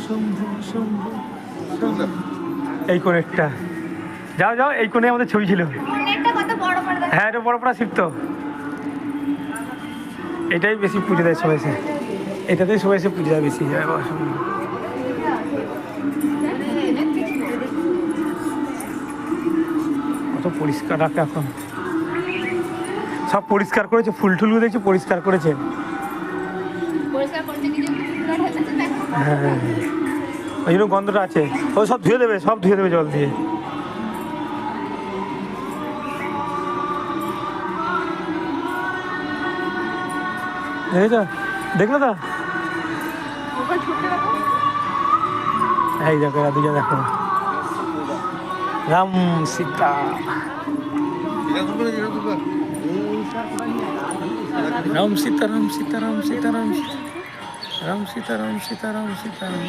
শম্ভু শম্ভু এই কোণেরটা যাও যাও, এই কোণে আমাদের ছবি ছিল। হ্যাঁ, এটা বড় পড়া শিব তো। এটাই বেশি পুজো দেয় সবাই এসে, এটাতেই সবাই এসে পুজো দেয় বেশি। কত পরিষ্কার রাখে এখন, সব পরিষ্কার করেছে, ফুল টুলগুলো দেখছি পরিষ্কার করেছে। হ্যাঁ, ওই জন্য গন্ধটা আছে। ও সব ধুয়ে দেবে, সব ধুয়ে দেবে জল দিয়ে। দেখেছো, দেখলো তো? এই দেখো দুজন, দেখো রাম সীতা। রাম সীতা রাম সীতা রাম সীতা রাম রাম সীতা রাম সীতা রাম সীতা রাম।